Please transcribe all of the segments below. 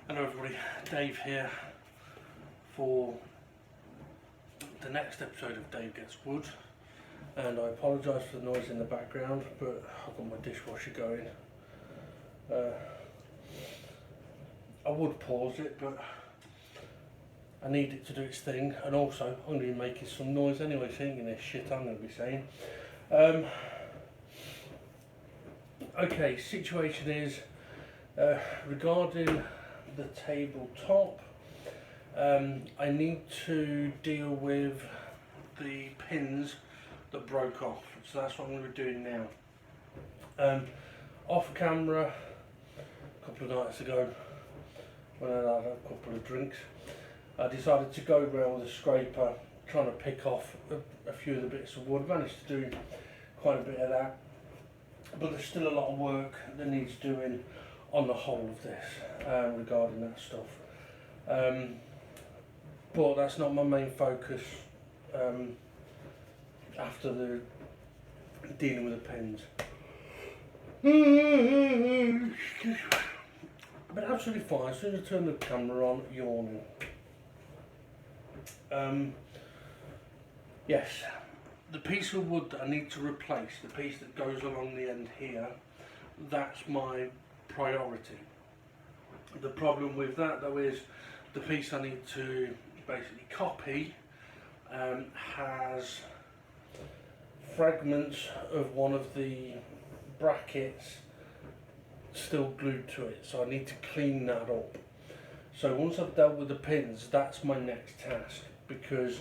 Hello everybody, Dave here for the next episode of Dave Gets Wood, and I apologise for the noise in the background, but I've got my dishwasher going. I would pause it, but I need it to do its thing, and also I'm going to be making some noise anyway, thinking this shit I'm going to be saying. Okay, situation is regarding the tabletop, I need to deal with the pins that broke off, so that's what I'm going to be doing now. Off camera, a couple of nights ago, when I had a couple of drinks, I decided to go around with a scraper trying to pick off a few of the bits of wood. I managed to do quite a bit of that, but there's still a lot of work that needs doing on the whole of this regarding that stuff, but that's not my main focus after the dealing with the pins. But absolutely fine. As soon as I turn the camera on, yawning. Yes, the piece of wood that I need to replace, the piece that goes along the end here, that's my priority. The problem with that though is the piece I need to basically copy has fragments of one of the brackets still glued to it, so I need to clean that up. So once I've dealt with the pins, that's my next task, because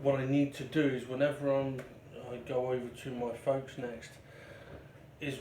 what I need to do is whenever I go over to my folks next is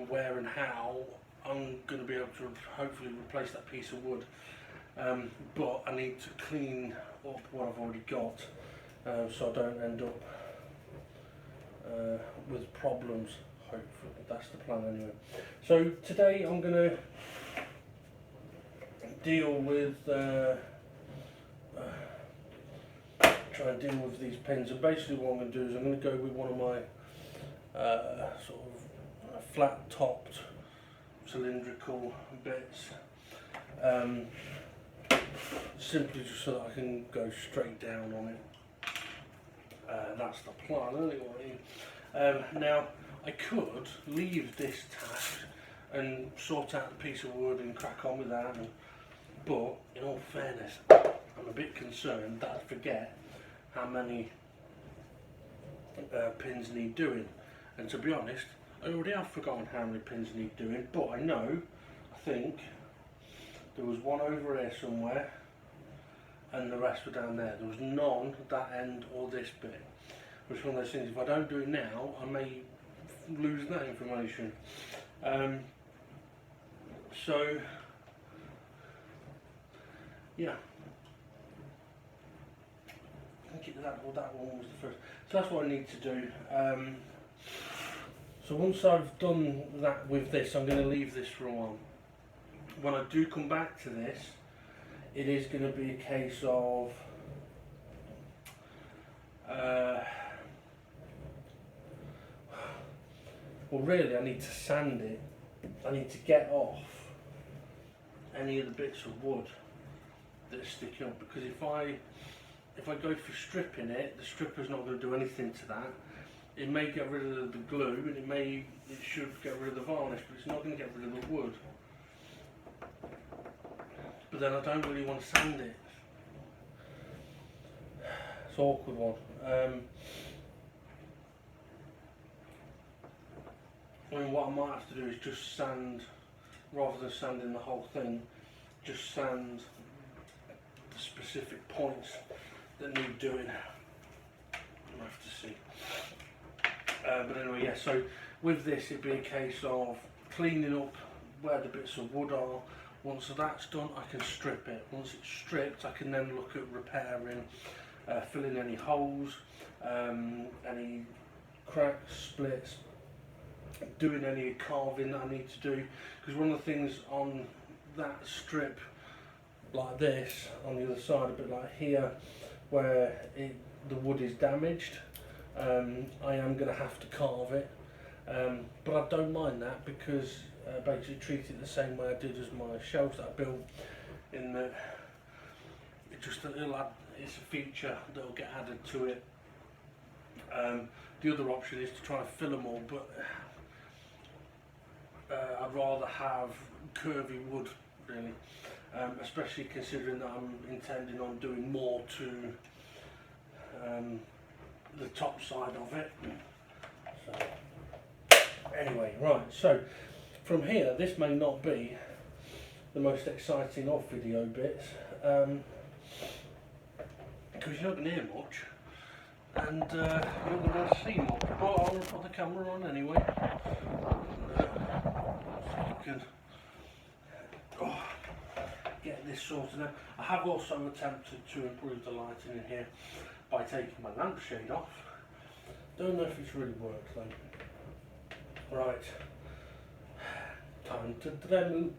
where and how I'm going to be able to hopefully replace that piece of wood, but I need to clean up what I've already got, so I don't end up with problems. Hopefully that's the plan anyway. So today I'm going to deal with try and deal with these pins, and basically what I'm going to do is I'm going to go with one of my sort of flat topped cylindrical bits, simply just so that I can go straight down on it. That's the plan anyway. Now I could leave this task and sort out the piece of wood and crack on with that, but in all fairness I'm a bit concerned that I forget how many pins need doing, and to be honest I already have forgotten how many pins need doing, but I think there was one over here somewhere and the rest were down there. There was none at that end or this bit, which is one of those things, if I don't do it now I may lose that information. So yeah, I think that one was the first. So that's what I need to do. So once I've done that with this, I'm going to leave this for a while. When I do come back to this, it is going to be a case of well, really I need to sand it. I need to get off any of the bits of wood that are sticking up, because if I go for stripping it, the stripper's not going to do anything to that. It may get rid of the glue, and it should get rid of the varnish, but it's not going to get rid of the wood. But then I don't really want to sand it. It's an awkward one. I mean, what I might have to do is just sand, rather than sanding the whole thing, just sand the specific points that need doing. I'll have to see. But anyway, yeah, so with this it'd be a case of cleaning up where the bits of wood are. Once that's done, I can strip it. Once it's stripped, I can then look at repairing, filling any holes, any cracks, splits, doing any carving that I need to do. Because one of the things on that strip, like this, on the other side, a bit like here, where the wood is damaged, I am going to have to carve it. But I don't mind that because basically treat it the same way I did as my shelves that I built, in that it's a feature that will get added to it. The other option is to try and fill them all, but I'd rather have curvy wood, really, especially considering that I'm intending on doing more to the top side of it. So anyway, right, so from here, this may not be the most exciting of video bits, because you're not going to hear much, and you're not going to see much, but I'm going to put the camera on anyway. So you can get this sorted out. I have also attempted to improve the lighting in here by taking my lampshade off. Don't know if it's really worked though. Right, time to demo.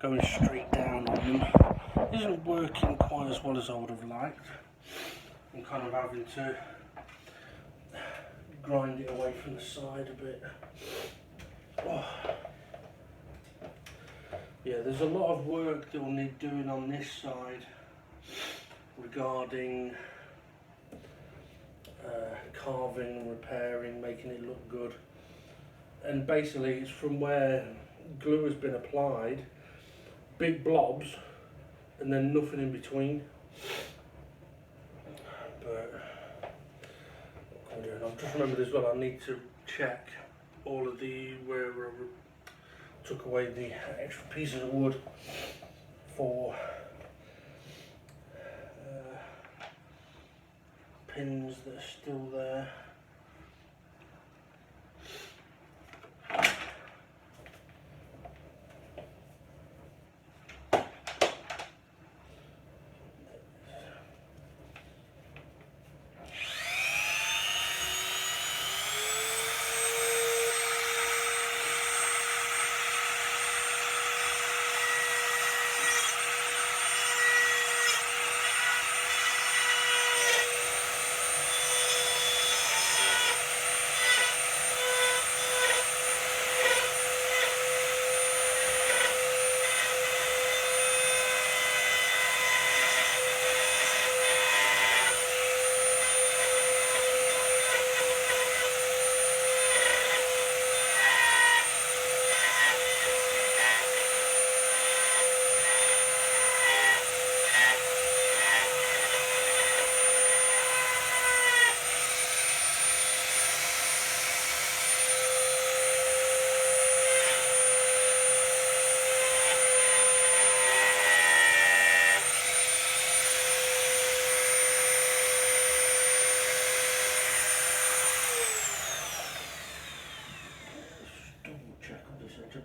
Going straight down on them isn't working quite as well as I would have liked. I'm kind of having to grind it away from the side a bit. Oh. Yeah, there's a lot of work that will need doing on this side regarding carving, repairing, making it look good. And basically it's from where glue has been applied, big blobs, and then nothing in between. But what I'm doing, I've just remembered as well, I need to check all of the where I took away the extra pieces of wood for pins that are still there.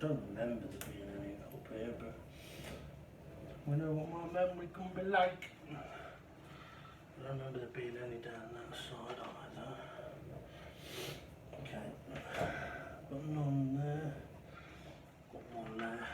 don't remember there being any up here, but we know what my memory can be like. I don't remember there being any down that side either. Okay, got none there, got one there.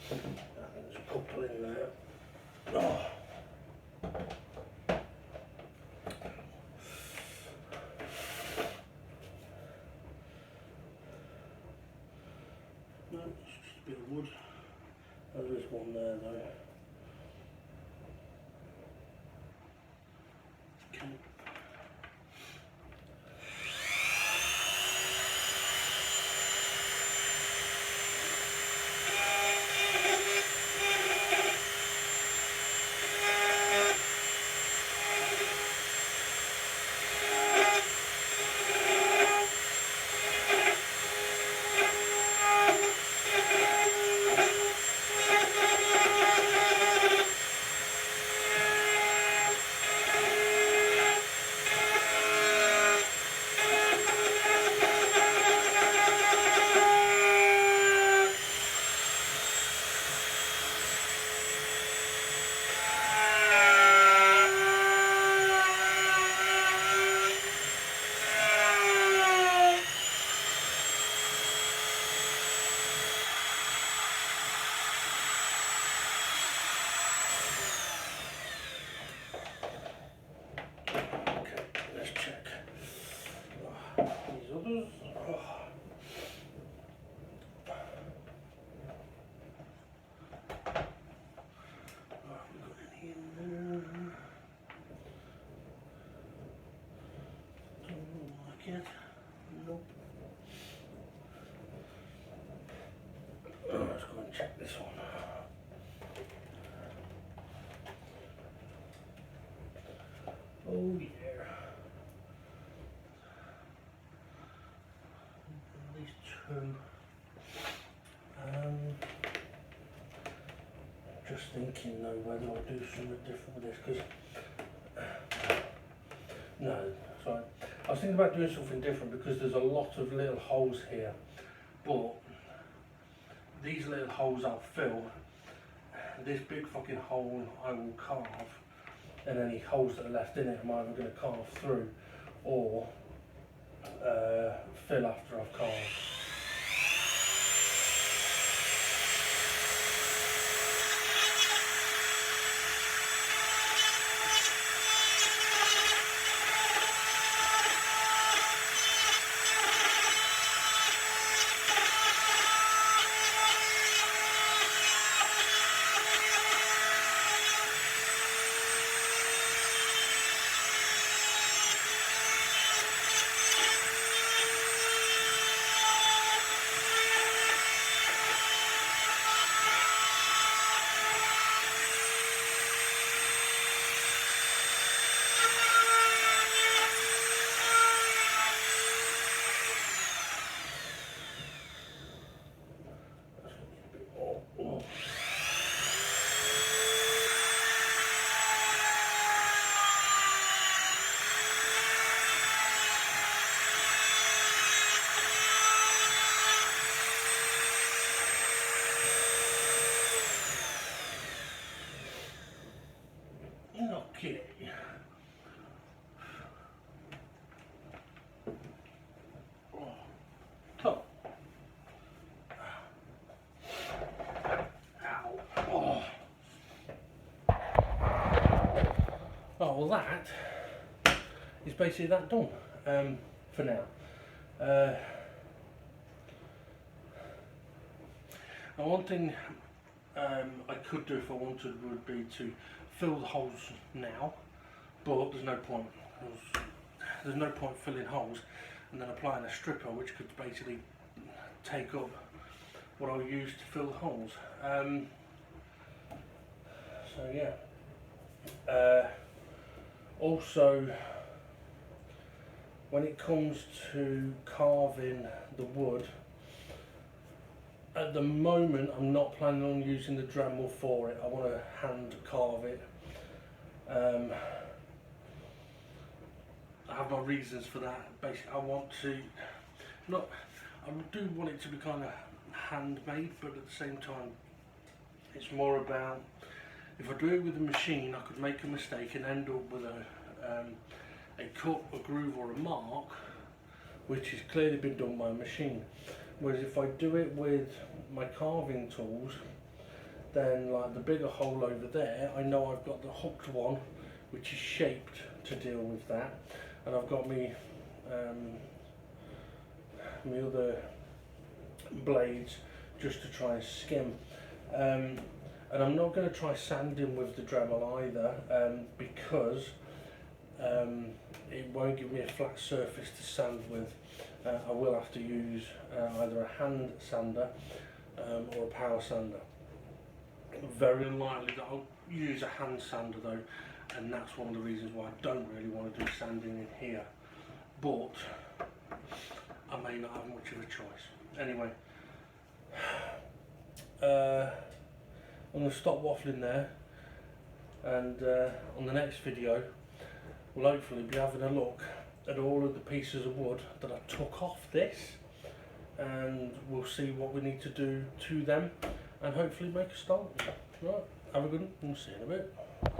There's a couple in there. Oh. No, it's just a bit of wood. Oh, there is one there though. Okay. Let's check these others. Nope. Let's go and check this one. Oh yeah. At least two. Just thinking though whether I do something different with this, because no, sorry. I was thinking about doing something different because there's a lot of little holes here, but these little holes I'll fill. This big fucking hole I will carve, and any holes that are left in it I'm either going to carve through or fill after I've carved. Okay. Top. Ow. Oh. well, that is basically that done for now. And one thing I could do if I wanted would be to fill the holes now, but there's no point. There's no point filling holes and then applying a stripper, which could basically take up what I'll use to fill the holes. So yeah. Also, when it comes to carving the wood, at the moment I'm not planning on using the Dremel for it. I want to hand carve it. I have my reasons for that. Basically, I want to I do want it to be kind of handmade, but at the same time, it's more about, if I do it with a machine, I could make a mistake and end up with a cut, a groove, or a mark, which has clearly been done by a machine. Whereas if I do it with my carving tools, then like the bigger hole over there, I know I've got the hooked one, which is shaped to deal with that, and I've got my other blades just to try and skim. And I'm not going to try sanding with the Dremel either, because it won't give me a flat surface to sand with. I will have to use either a hand sander or a power sander. Very unlikely that I'll use a hand sander though, and that's one of the reasons why I don't really want to do sanding in here. But I may not have much of a choice. Anyway, I'm going to stop waffling there, and on the next video we'll hopefully be having a look at all of the pieces of wood that I took off this, and we'll see what we need to do to them and hopefully make a start. Right, have a good one, we'll see you in a bit.